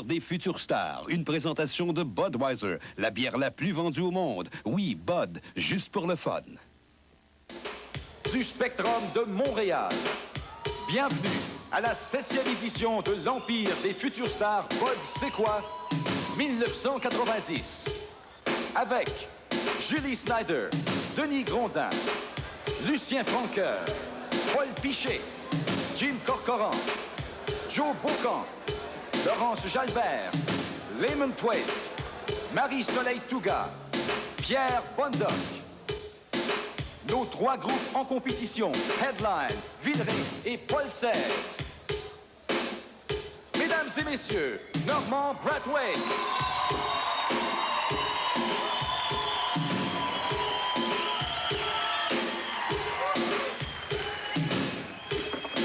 Des futures stars, une présentation de Budweiser, la bière la plus vendue au monde. Oui, Bud, juste pour le fun. Du Spectrum de Montréal. Bienvenue à la 7e édition de l'Empire des futures stars Bud C'est quoi 1990. Avec Julie Snyder, Denis Grondin, Lucien Franqueur, Paul Pichet, Jim Corcoran, Joe Beaucamp, Laurence Jalbert, Lemon Twist, Marie-Soleil Touga, Pierre Bondoc. Nos 3 groupes en compétition, Headline, Villeray et Paul XVI. Mesdames et messieurs, Normand Brathwaite.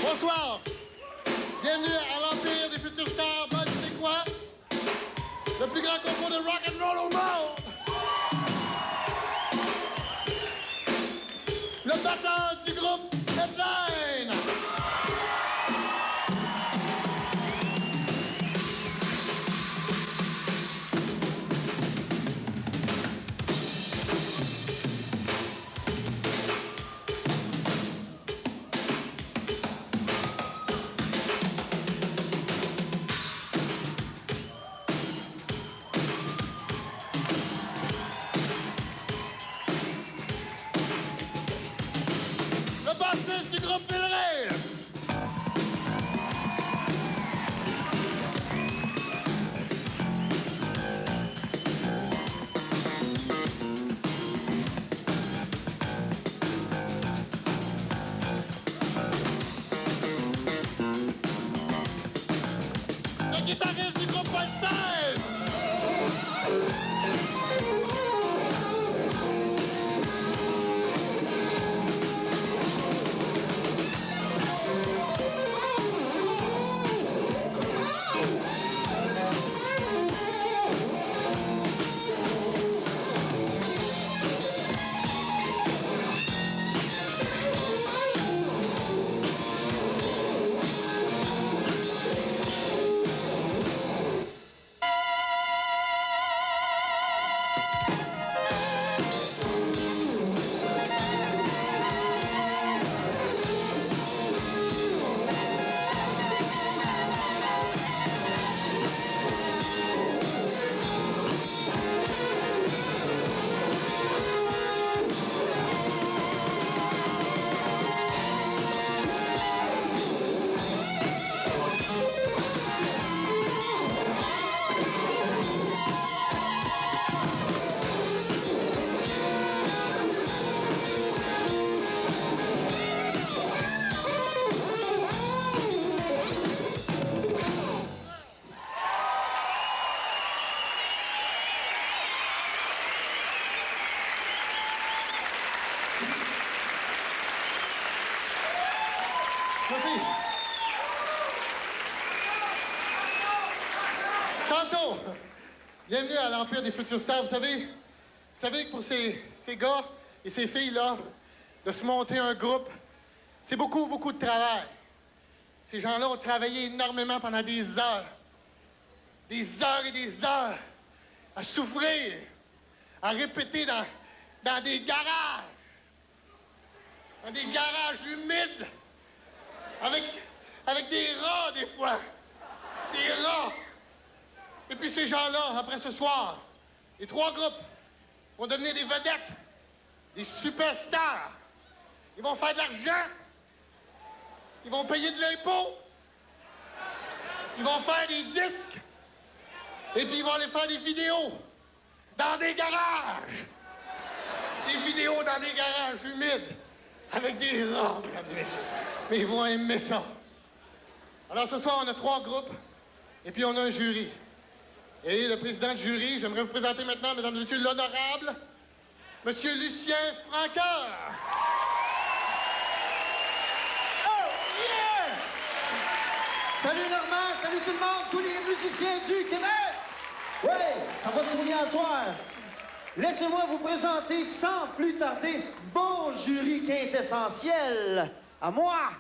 Bonsoir. Bienvenue à l'Empire des futures stars. Bud C'est quoi? Le plus grand concours de rock and roll au monde. Le batteur du groupe Headline. Le bassiste du groupe Villeray. Le guitariste du groupe Paul XVI. Merci. Tantôt, bienvenue à l'Empire des futures stars. Vous savez que pour ces gars et ces filles-là, de se monter un groupe, c'est beaucoup, beaucoup de travail. Ces gens-là ont travaillé énormément pendant des heures et des heures, à souffrir, à répéter dans des garages humides, avec des rats, des fois. Des rats. Et puis ces gens-là, après ce soir, les 3 groupes vont devenir des vedettes, des superstars. Ils vont faire de l'argent. Ils vont payer de l'impôt. Ils vont faire des disques. Et puis ils vont aller faire des vidéos dans des garages. Des vidéos dans des garages humides. Avec des rats, mesdames et messieurs. Mais ils vont aimer ça. Alors ce soir, on a 3 groupes, et puis on a un jury. Et le président du jury, j'aimerais vous présenter maintenant, mesdames et messieurs, l'honorable, monsieur Lucien Franqueur. Oh, yeah! Salut Normand, salut tout le monde, tous les musiciens du Québec! Oui, ça va se souvenir à soir. Laissez-moi vous présenter sans plus tarder mon jury quintessentiel. À moi,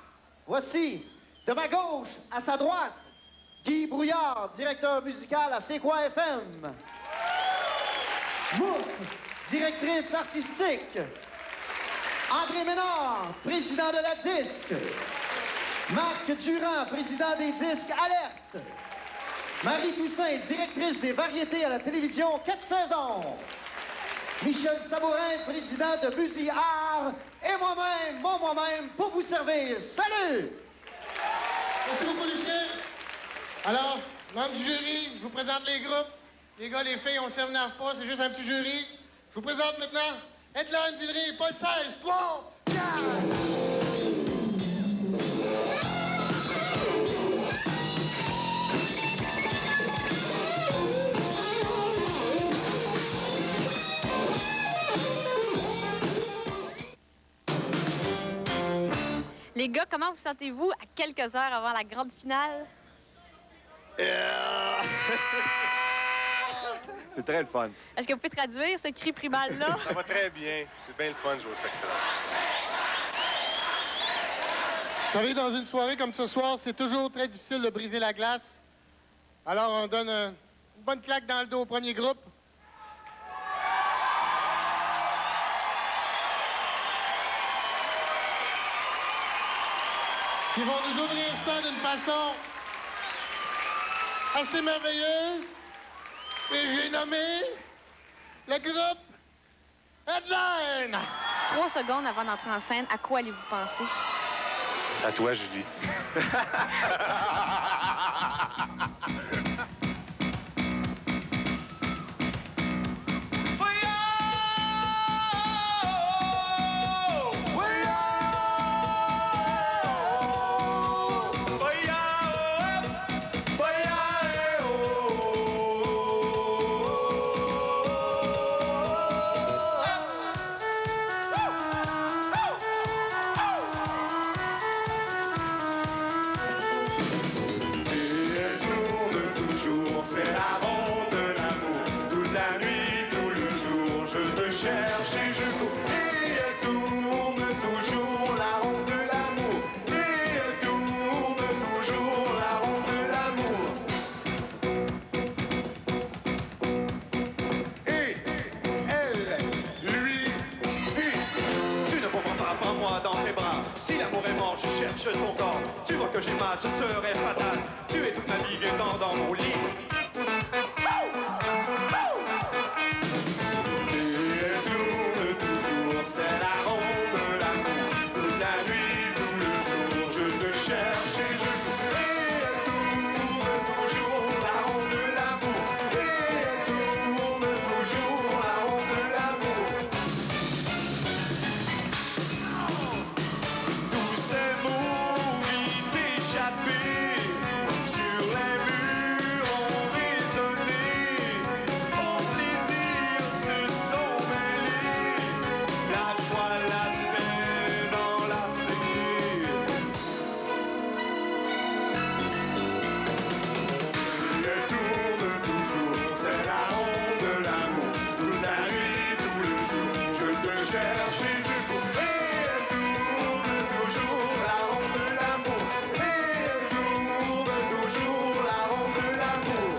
voici, de ma gauche à sa droite, Guy Brouillard, directeur musical à C'est quoi FM. Mouk, directrice artistique. André Ménard, président de la Disque. Marc Durand, président des Disques Alerte. Marie Toussaint, directrice des variétés à la télévision 4 saisons. Michel Sabourin, président de Musique Art. Et moi-même, pour vous servir. Salut! Merci beaucoup, Lucien. Alors, membres du jury, je vous présente les groupes. Les gars, les filles, on ne s'énerve pas, c'est juste un petit jury. Je vous présente maintenant Headline Villeray, Paul 16, 3, 4. Les gars, comment vous sentez-vous à quelques heures avant la grande finale? C'est très le fun. Est-ce que vous pouvez traduire ce cri primal-là? Ça va très bien. C'est bien le fun de jouer au spectacle. Vous savez, dans une soirée comme ce soir, c'est toujours très difficile de briser la glace. Alors, on donne une bonne claque dans le dos au premier groupe. Ils vont nous ouvrir ça d'une façon assez merveilleuse. Et j'ai nommé le groupe Headline. 3 secondes avant d'entrer en scène, à quoi allez-vous penser? À toi, Julie. Ton corps, tu vois que j'ai mal, ce serait fatal. Tu es toute ma vie, viens-t'en dans mon lit. Et elle tourne toujours, c'est la ronde de l'amour. Toute la nuit, tout le jour, je te cherche et je cours. Et elle tourne toujours, la ronde de l'amour. Et elle tourne toujours, la ronde de l'amour. Tous ces mots sur les murs ont résonné, mon plaisir se sont mêlés, la joie, la peine enlacée. Elle tourne toujours, c'est la ronde de l'amour, toute la nuit, tout le jour, je te cherche et je cours. Et elle tourne toujours, la ronde de l'amour. Toujours la ronde de l'amour.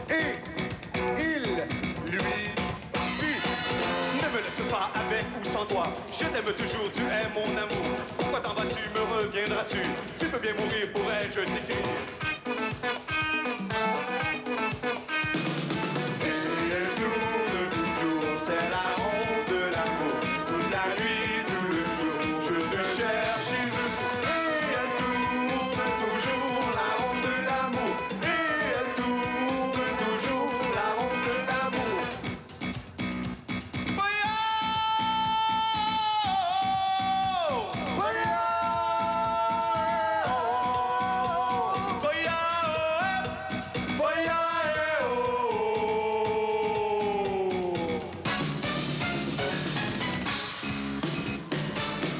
Et il, lui, fuit. Ne me laisse pas avec ou sans toi. Je t'aime toujours, tu es mon amour. Pourquoi t'en vas-tu, me reviendras-tu? Tu peux bien mourir, pourrais-je t'écrire? Et elle tourne toujours, c'est la ronde de l'amour. Toute la nuit, tout le jour, je te cherche et je cours. Et elle tourne toujours, la ronde de l'amour. Et elle tourne toujours, la ronde de l'amour.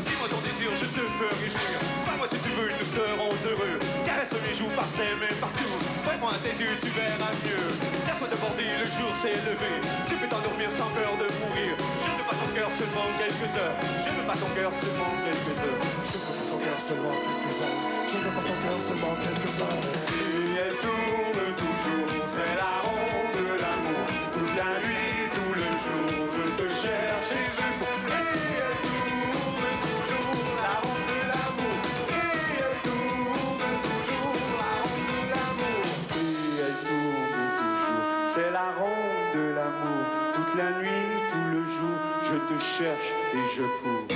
Dis-moi ton désir, je te ferai jouir. Parle-moi si tu veux, nous serons heureux. Caresse mes joues par tes mains partout. Prends-moi à tes yeux, tu verras mieux. Laisse-moi te border, le jour s'est levé. Tu peux t'endormir sans peur de mourir. Je ne veux pas ton cœur cœur seulement quelques heures. Je veux pas ton cœur seulement quelques heures. Je veux pas ton cœur seulement quelques heures. Je veux pas ton cœur seulement quelques heures. Et elle tourne toujours, c'est la ronde de l'amour. Toute la nuit, tout le jour, je te cherche et je cours. Et elle tourne toujours, la ronde de l'amour. Et elle tourne toujours, la ronde de l'amour. Et elle tourne toujours, c'est la ronde de l'amour. Toute la nuit, tout le jour, je te cherche et je cours.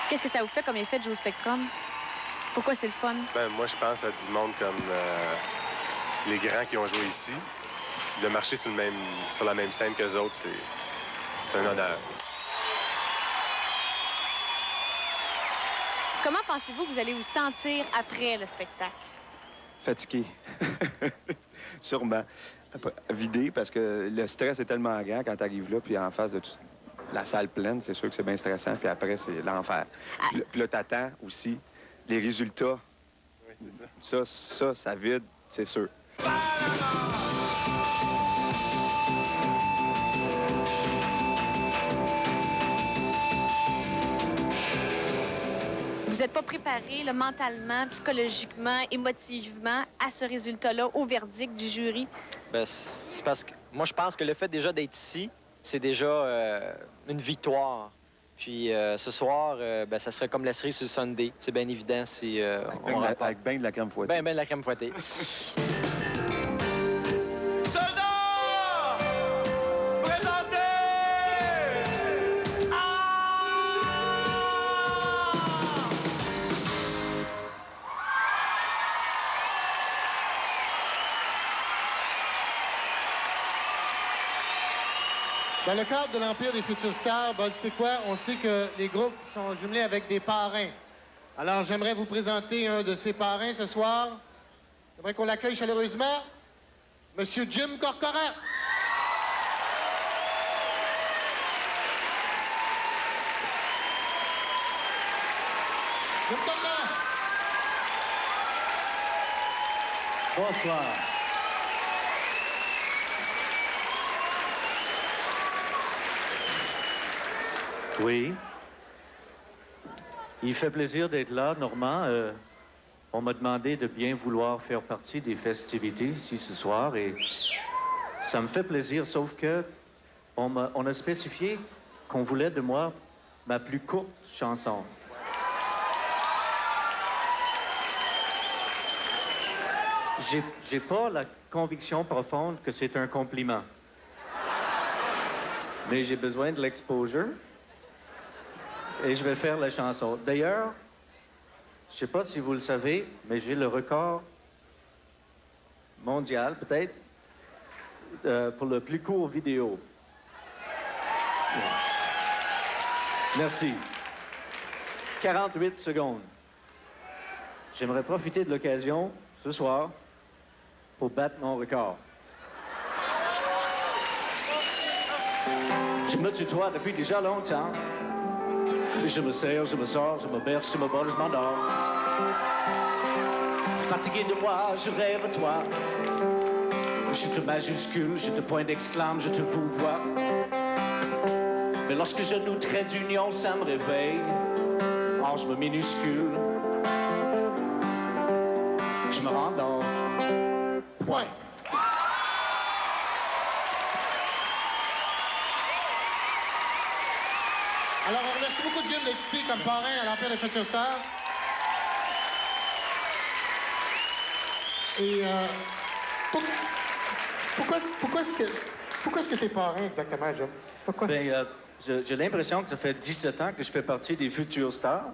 Qu'est-ce que ça vous fait comme effet de jouer au Spectrum? Pourquoi c'est le fun? Ben, moi, je pense à du monde comme les grands qui ont joué ici. De marcher sur la même scène qu'eux autres, c'est un honneur. Comment pensez-vous que vous allez vous sentir après le spectacle? Fatigué. Sûrement. Vidé, parce que le stress est tellement grand quand tu arrives là, puis en face de la salle pleine, c'est sûr que c'est bien stressant, puis après, c'est l'enfer. Puis là, t'attends aussi les résultats. Oui, c'est ça. Ça vide, c'est sûr. Vous n'êtes pas préparé là, mentalement, psychologiquement, émotivement à ce résultat-là, au verdict du jury? Ben, c'est parce que moi, je pense que le fait déjà d'être ici, c'est déjà une victoire. Puis ce soir, ben, ça serait comme la cerise sur le sundae. C'est bien évident si Avec ben de la crème fouettée. Ben de la crème fouettée. Dans le cadre de l'Empire des futurs stars, Bud C'est quoi? On sait que les groupes sont jumelés avec des parrains. Alors, j'aimerais vous présenter un de ces parrains ce soir. J'aimerais qu'on l'accueille chaleureusement. Monsieur Jim Corcoran. Jim Corcoran. Bonsoir. Oui. Il fait plaisir d'être là, Normand. On m'a demandé de bien vouloir faire partie des festivités ici ce soir et ça me fait plaisir, sauf que on a spécifié qu'on voulait de moi ma plus courte chanson. J'ai pas la conviction profonde que c'est un compliment. Mais j'ai besoin de l'exposure. Et je vais faire la chanson. D'ailleurs, je sais pas si vous le savez, mais j'ai le record mondial, peut-être, pour le plus court vidéo. Merci. 48 secondes. J'aimerais profiter de l'occasion, ce soir, pour battre mon record. Je me tutoie depuis déjà longtemps. Je me serre, je me sors, je me berce, je me borde, je m'endors. Fatigué de moi, je rêve à toi. Je te majuscule, je te point d'exclame, je te vous vois. Mais lorsque je nous trait d'union, ça me réveille. Oh, je me minuscule. Je me rendors. Point. Alors, on remercie beaucoup Jim d'être ici comme parrain à l'Empire des futurs stars. Et pourquoi est-ce que t'es parrain exactement, Jim? Pourquoi? Ben, j'ai l'impression que ça fait 17 ans que je fais partie des futurs stars.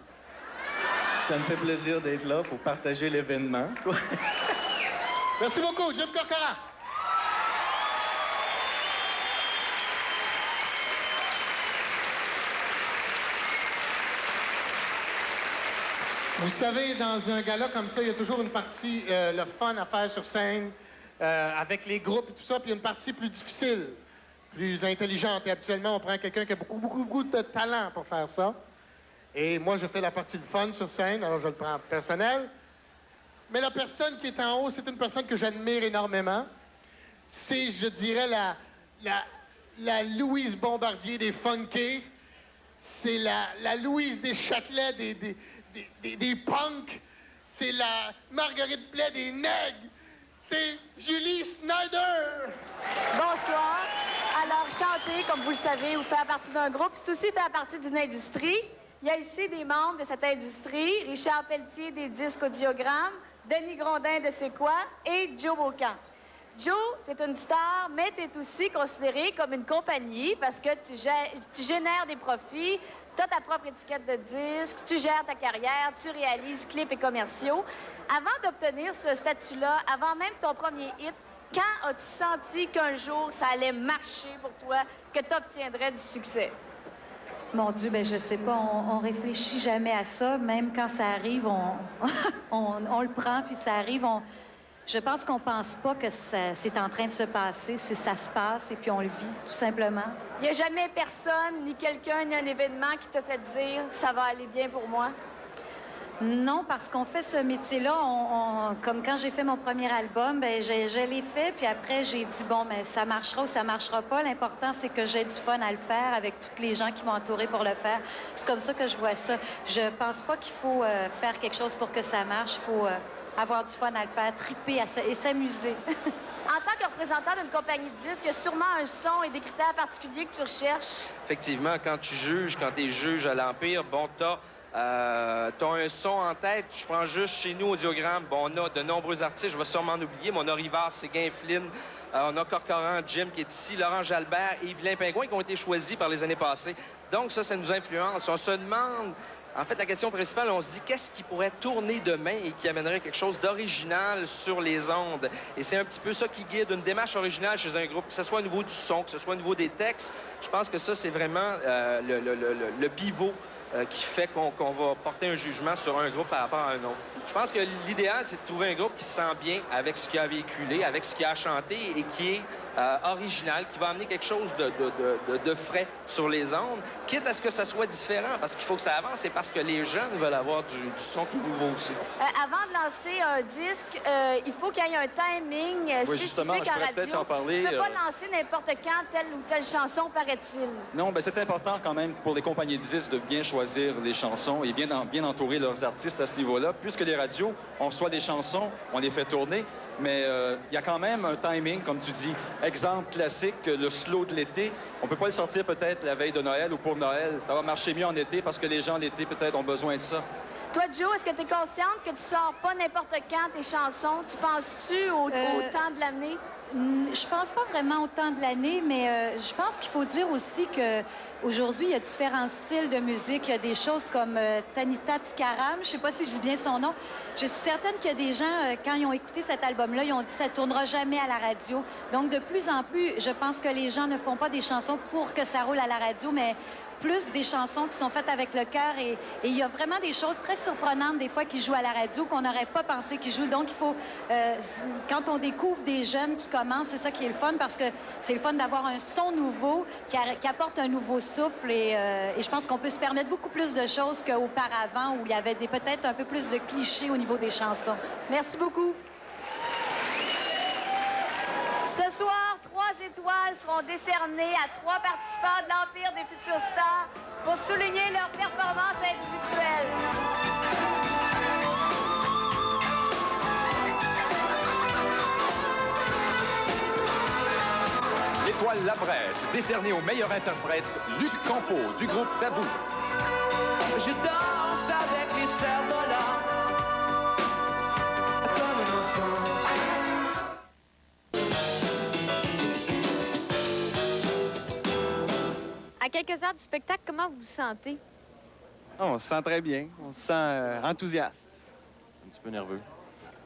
Ça me fait plaisir d'être là pour partager l'événement. Merci beaucoup, Jim Corcoran. Vous savez, dans un gala comme ça, il y a toujours une partie, le fun à faire sur scène, avec les groupes et tout ça, puis il y a une partie plus difficile, plus intelligente. Et habituellement, on prend quelqu'un qui a beaucoup de talent pour faire ça. Et moi, je fais la partie de fun sur scène, alors je le prends personnel. Mais la personne qui est en haut, c'est une personne que j'admire énormément. C'est, je dirais, la Louise Bombardier des Funky. C'est la Louise des Châtelet des punks. C'est la Marguerite Blais des nègres. C'est Julie Snyder. Bonsoir. Alors, chanter, comme vous le savez, ou faire partie d'un groupe, c'est aussi faire partie d'une industrie. Il y a ici des membres de cette industrie. Richard Pelletier des Disques Audiogramme, Denis Grondin de C'est quoi et Joe Beaucamp. Joe, t'es une star, mais t'es aussi considéré comme une compagnie parce que tu génères des profits, t'as ta propre étiquette de disque, tu gères ta carrière, tu réalises clips et commerciaux. Avant d'obtenir ce statut-là, avant même ton premier hit, quand as-tu senti qu'un jour ça allait marcher pour toi, que tu obtiendrais du succès? Mon Dieu, ben je sais pas, on réfléchit jamais à ça. Même quand ça arrive, on le prend, puis ça arrive. Je pense qu'on pense pas que c'est en train de se passer. Ça se passe, et puis on le vit, tout simplement. Il n'y a jamais personne, ni quelqu'un, ni un événement qui t'a fait dire « ça va aller bien pour moi ». Non, parce qu'on fait ce métier-là, comme quand j'ai fait mon premier album, ben je l'ai fait, puis après, j'ai dit, bon, mais ça marchera ou ça marchera pas. L'important, c'est que j'ai du fun à le faire avec tous les gens qui m'ont entouré pour le faire. C'est comme ça que je vois ça. Je pense pas qu'il faut faire quelque chose pour que ça marche. Il faut avoir du fun à le faire, triper et s'amuser. En tant que représentant d'une compagnie de disques, il y a sûrement un son et des critères particuliers que tu recherches. Effectivement, quand tu juges, quand tu es juge à l'Empire, bon, t'as un son en tête. Je prends juste chez nous, Audiogramme. Bon, on a de nombreux artistes, je vais sûrement en oublier, mais on a Rivard, Séguin, Flynn, on a Corcoran, Jim qui est ici, Laurent Jalbert et Yvelin Pingouin qui ont été choisis par les années passées. Donc ça nous influence. On se demande, en fait, la question principale, on se dit qu'est-ce qui pourrait tourner demain et qui amènerait quelque chose d'original sur les ondes. Et c'est un petit peu ça qui guide une démarche originale chez un groupe, que ce soit au niveau du son, que ce soit au niveau des textes. Je pense que ça, c'est vraiment le pivot qui fait qu'on va porter un jugement sur un groupe par rapport à un autre. Je pense que l'idéal, c'est de trouver un groupe qui se sent bien avec ce qu'il a véhiculé, avec ce qu'il a chanté et qui est original, qui va amener quelque chose de frais sur les ondes, quitte à ce que ça soit différent, parce qu'il faut que ça avance et parce que les jeunes veulent avoir du son qui est nouveau aussi. Avant de lancer un disque, il faut qu'il y ait un timing spécifique justement, je en pourrais radio. peut-être en parler, Tu ne peux pas lancer n'importe quand telle ou telle chanson, paraît-il. Non, bien, c'est important quand même pour les compagnies de disques de bien choisir les chansons et bien entourer leurs artistes à ce niveau-là. Puisque les radios, on reçoit des chansons, on les fait tourner, mais il y a quand même un timing, comme tu dis. Exemple classique, le slow de l'été. On peut pas le sortir peut-être la veille de Noël ou pour Noël. Ça va marcher mieux en été parce que les gens l'été peut-être ont besoin de ça. Toi, Joe, est-ce que tu es consciente que tu sors pas n'importe quand tes chansons? Tu penses-tu au temps de l'année? Je pense pas vraiment au temps de l'année, mais je pense qu'il faut dire aussi qu'aujourd'hui, il y a différents styles de musique. Il y a des choses comme Tanita Tikaram, je sais pas si je dis bien son nom. Je suis certaine qu'il y a des gens, quand ils ont écouté cet album-là, ils ont dit que ça ne tournera jamais à la radio. Donc, de plus en plus, je pense que les gens ne font pas des chansons pour que ça roule à la radio, mais plus des chansons qui sont faites avec le cœur. Et il y a vraiment des choses très surprenantes, des fois, qui jouent à la radio, qu'on n'aurait pas pensé qu'ils jouent. Donc, il faut, quand on découvre des jeunes qui commencent, c'est ça qui est le fun, parce que c'est le fun d'avoir un son nouveau, qui apporte un nouveau souffle. Et je pense qu'on peut se permettre beaucoup plus de choses qu'auparavant, où il y avait peut-être un peu plus de clichés au niveau des chansons. Merci beaucoup. Ce soir, 3 étoiles seront décernées à 3 participants de l'Empire des Futurs Stars pour souligner leur performance individuelle. L'étoile La Bresse, décernée au meilleur interprète, Luc Campeau, du groupe Tabou. Je danse avec les cerfs-volants comme un enfant. À quelques heures du spectacle, comment vous vous sentez? On se sent très bien. On se sent enthousiaste. Un petit peu nerveux.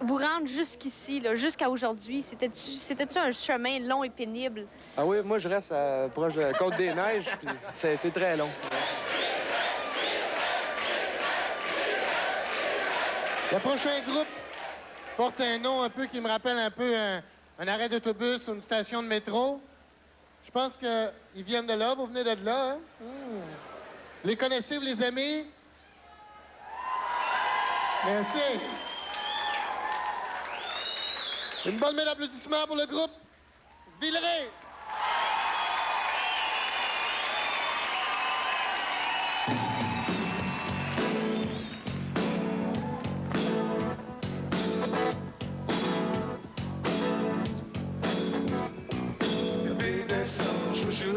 Vous rendre jusqu'ici, jusqu'à aujourd'hui, c'était-tu un chemin long et pénible? Ah oui, moi, je reste proche de Côte-des-Neiges, puis ça a été très long. Le prochain groupe porte un nom un peu qui me rappelle un peu un arrêt d'autobus ou une station de métro. Je pense qu'ils viennent de là. Vous venez de là, hein? Les connaissez, vous les aimez? Merci. Une bonne main d'applaudissements pour le groupe Villeray.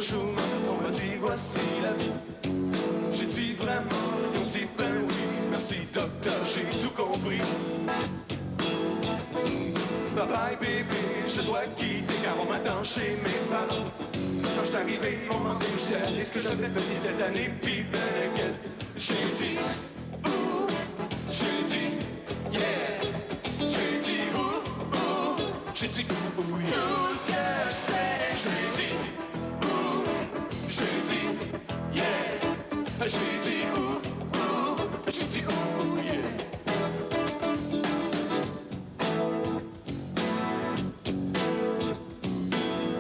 Jour, on m'a dit voici la vie. J'ai dit vraiment, ils ont dit ben oui. Merci docteur, j'ai tout compris. Bye bye bébé, je dois quitter car on m'attend chez mes parents. Quand je suis arrivé, ils m'ont demandé où j'étais allé, ce que j'avais fait cette année, puis ben lequel. J'ai dit ouh, j'ai dit yeah, j'ai dit ouh, j'ai dit ouh yeah. Tout ce que je sais, j'ai dit. J'ai dit, yeah, j'ai dit, j'ai dit, yeah.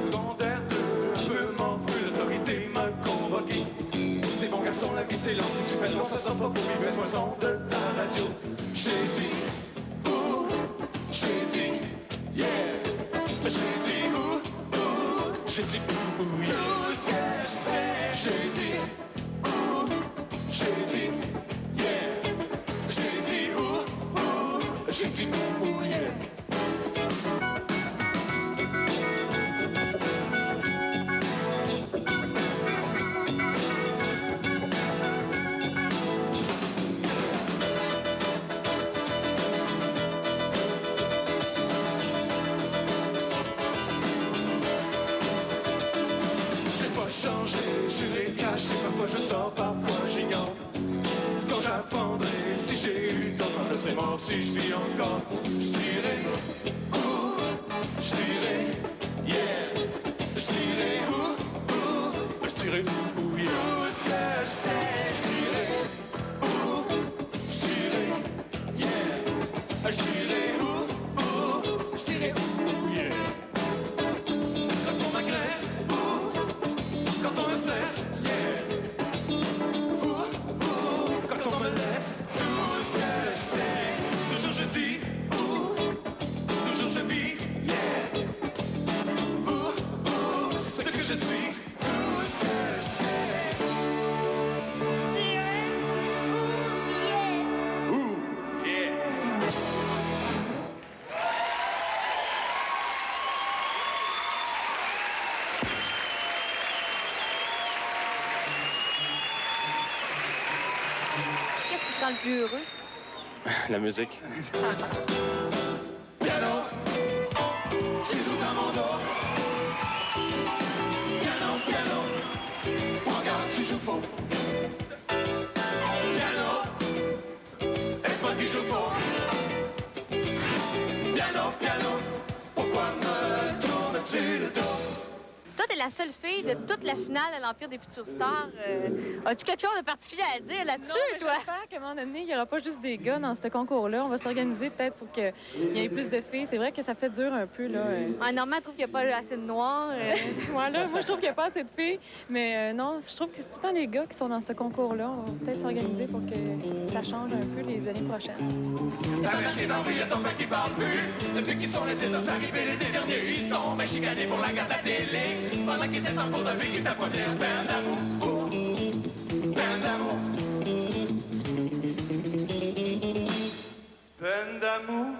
Secondaire 2, un peu morveux, l'autorité m'a convoqué. C'est bon garçon, la vie c'est lent, si tu fais non, ça sent pas pour vivre, sois son de ta radio. J'ai dit, j'ai dit, yeah, j'ai dit, j'ai dit, yeah. Tout ce que je sais, j'ai dit, j'ai dit, yeah, j'ai dit, j'ai dit, yeah. J'irai cacher, parfois je sors, parfois j'ignore. Quand j'apprendrai, si j'ai eu le temps, quand je serai mort, si je vis encore, je dirai, je dirai, yeah, je dirai, je dirai, yeah. Tout ce que je sais, je dirai, je dirai, yeah, je dirai, je dirai, yeah. Quand on m'agresse, quand on me cesse, yeah. Quand on me laisse, tout ce que je sais, toujours je dis, toujours je vis, yeah. Ce que je suis, tout ce que je sais. Qu'est-ce qui te rend le plus heureux? La musique. Piano, tu joues dans mon dos. Piano, piano, prends garde, tu joues faux. Piano, est-ce moi qui joue faux? Piano, piano, pourquoi me tournes-tu le dos? Toi, t'es la seule fille de toute la finale de l'Empire des Futurs Stars. As-tu quelque chose de particulier à dire là-dessus, toi? J'espère qu'à un moment donné, il n'y aura pas juste des gars dans ce concours-là. On va s'organiser peut-être pour qu'il y ait plus de filles. C'est vrai que ça fait dur un peu, là. Normalement, je trouve qu'il n'y a pas assez de noirs. Voilà, moi, je trouve qu'il n'y a pas assez de filles. Mais non, je trouve que c'est tout le temps des gars qui sont dans ce concours-là. On va peut-être s'organiser pour que ça change un peu les années prochaines. Ta mère qui est dans y'a ton père qui parle plus. Depuis qu'ils sont laissés, ça c'est arrivé les deux derniers. Ils sont bien chicanés pour la garde à la télé. Pendant qu'ils étaient en cours de vie, qu'ils t'appointaient un peine d'amour. Peine d'amour. Peine d'amour.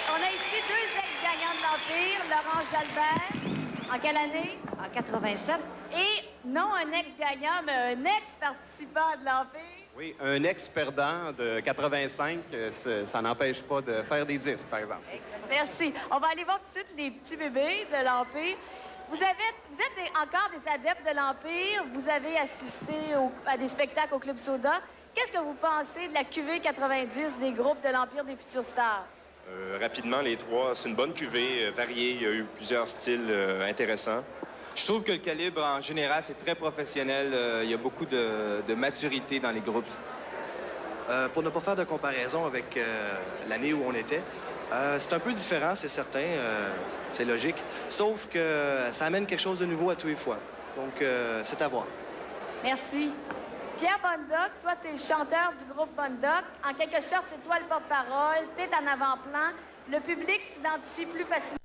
On a ici deux ex-gagnants de l'Empire, Laurent Jalbert. En quelle année? En 87. Et non un ex-gagnant, mais un ex-participant de l'Empire. Oui, un ex-perdant de 85, ça n'empêche pas de faire des disques, par exemple. Merci. On va aller voir tout de suite les petits bébés de l'Empire. Vous êtes encore des adeptes de l'Empire. Vous avez assisté à des spectacles au Club Soda. Qu'est-ce que vous pensez de la QV 90 des groupes de l'Empire des Futurs Stars? Rapidement, les trois, c'est une bonne cuvée, variée. Il y a eu plusieurs styles intéressants. Je trouve que le calibre, en général, c'est très professionnel. Il y a beaucoup de maturité dans les groupes. Pour ne pas faire de comparaison avec l'année où on était, c'est un peu différent, c'est certain. C'est logique. Sauf que ça amène quelque chose de nouveau à tous les fois. Donc, c'est à voir. Merci. Pierre Bondoc, toi, tu es le chanteur du groupe Bondoc. En quelque sorte, c'est toi le porte-parole, tu es en avant-plan. Le public s'identifie plus facilement